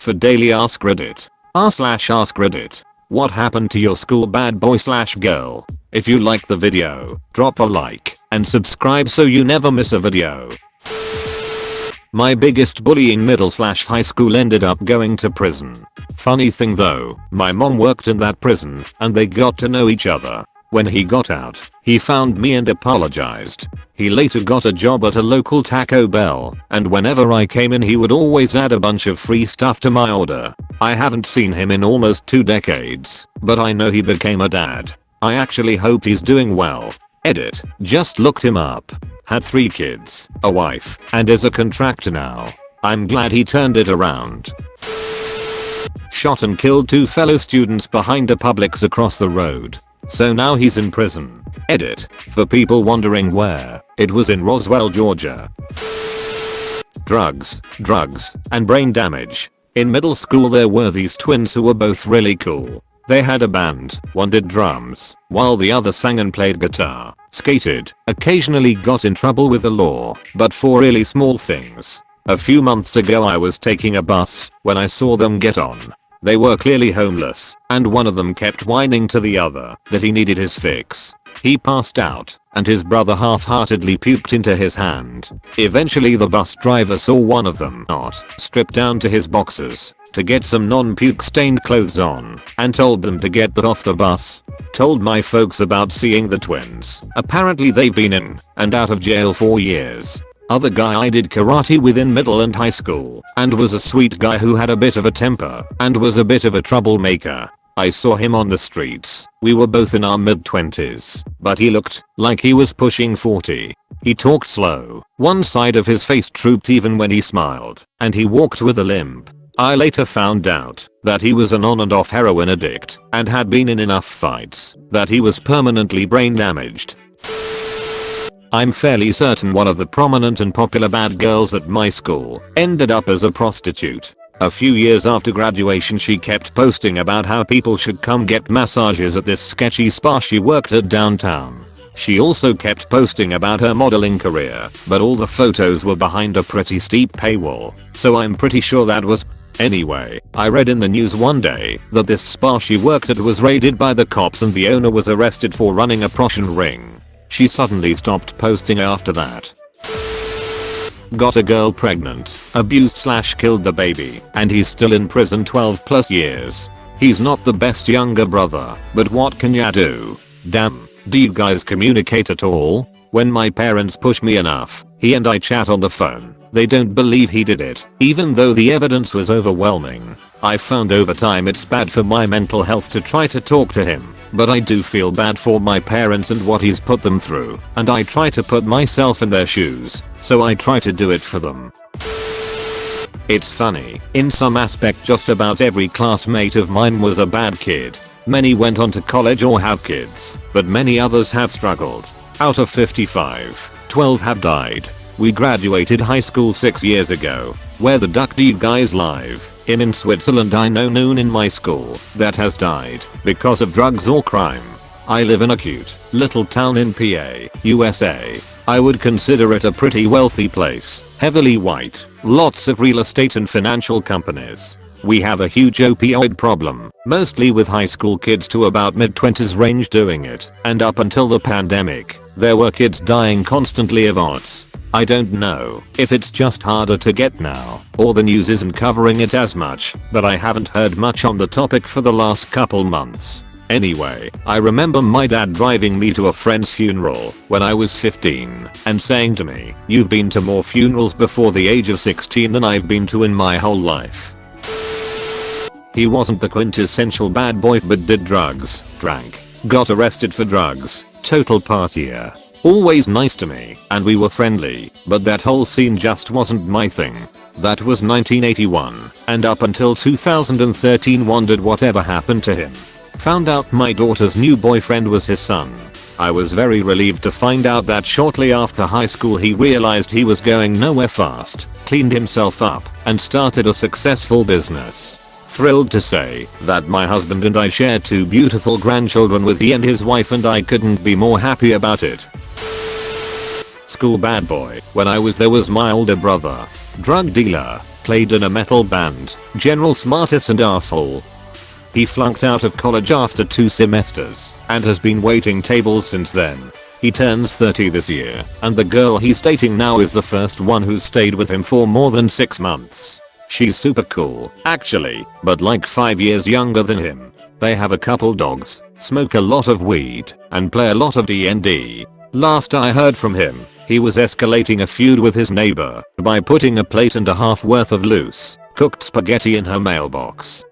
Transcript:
for daily Ask Reddit. r/ask Reddit. What happened to your school bad boy/girl? If you liked the video, drop a like and subscribe so you never miss a video. My biggest bully in middle/high school ended up going to prison. Funny thing though, my mom worked in that prison and they got to know each other. When he got out, he found me and apologized. He later got a job at a local Taco Bell, and whenever I came in he would always add a bunch of free stuff to my order. I haven't seen him in almost 2 decades, but I know he became a dad. I actually hope he's doing well. Edit. Just looked him up. Had 3 kids, a wife, and is a contractor now. I'm glad he turned it around. Shot and killed 2 fellow students behind a Publix across the road. So now he's in prison. Edit. For people wondering where, it was in Roswell, Georgia. Drugs, and brain damage. In middle school there were these twins who were both really cool. They had a band, one did drums, while the other sang and played guitar, skated, occasionally got in trouble with the law, but for really small things. A few months ago I was taking a bus when I saw them get on. They were clearly homeless, and one of them kept whining to the other that he needed his fix. He passed out, and his brother half-heartedly puked into his hand. Eventually the bus driver saw one of them strip down to his boxers to get some non-puke stained clothes on, and told them to get that off the bus. Told my folks about seeing the twins. Apparently they've been in and out of jail for years. Other guy I did karate with in middle and high school, and was a sweet guy who had a bit of a temper and was a bit of a troublemaker. I saw him on the streets. We were both in our mid-20s, but he looked like he was pushing 40. He talked slow, one side of his face drooped even when he smiled, and he walked with a limp. I later found out that he was an on and off heroin addict and had been in enough fights that he was permanently brain damaged. I'm fairly certain one of the prominent and popular bad girls at my school ended up as a prostitute. A few years after graduation she kept posting about how people should come get massages at this sketchy spa she worked at downtown. She also kept posting about her modeling career, but all the photos were behind a pretty steep paywall, so I'm pretty sure that was. Anyway, I read in the news one day that this spa she worked at was raided by the cops and the owner was arrested for running a prostitution ring. She suddenly stopped posting after that. Got a girl pregnant, abused/killed the baby, and he's still in prison 12+ years. He's not the best younger brother, but what can ya do? Damn, do you guys communicate at all? When my parents push me enough, he and I chat on the phone. They don't believe he did it, even though the evidence was overwhelming. I've found over time it's bad for my mental health to try to talk to him. But I do feel bad for my parents and what he's put them through, and I try to put myself in their shoes, so I try to do it for them. It's funny, in some aspect just about every classmate of mine was a bad kid. Many went on to college or have kids, but many others have struggled. Out of 55, 12 have died. We graduated high school 6 years ago. Where the duck do you guys live? Him in Switzerland. I know noon in my school that has died because of drugs or crime. I live in a cute little town in PA, USA. I would consider it a pretty wealthy place, heavily white, lots of real estate and financial companies. We have a huge opioid problem, mostly with high school kids to about mid-20s range doing it, and up until the pandemic, there were kids dying constantly of odds. I don't know if it's just harder to get now, or the news isn't covering it as much, but I haven't heard much on the topic for the last couple months. Anyway, I remember my dad driving me to a friend's funeral when I was 15 and saying to me, "You've been to more funerals before the age of 16 than I've been to in my whole life." He wasn't the quintessential bad boy but did drugs, drank, got arrested for drugs, total partier. Always nice to me, and we were friendly, but that whole scene just wasn't my thing. That was 1981, and up until 2013 wondered whatever happened to him. Found out my daughter's new boyfriend was his son. I was very relieved to find out that shortly after high school he realized he was going nowhere fast, cleaned himself up, and started a successful business. Thrilled to say that my husband and I share 2 beautiful grandchildren with he and his wife, and I couldn't be more happy about it. School bad boy. When I was there was my older brother. Drug dealer. Played in a metal band. General smartest and arsehole. He flunked out of college after 2 semesters and has been waiting tables since then. He turns 30 this year and the girl he's dating now is the first one who's stayed with him for more than 6 months. She's super cool, actually, but like 5 years younger than him. They have a couple dogs, smoke a lot of weed, and play a lot of D&D. Last I heard from him, he was escalating a feud with his neighbor by putting a plate and a half worth of loose, cooked spaghetti in her mailbox.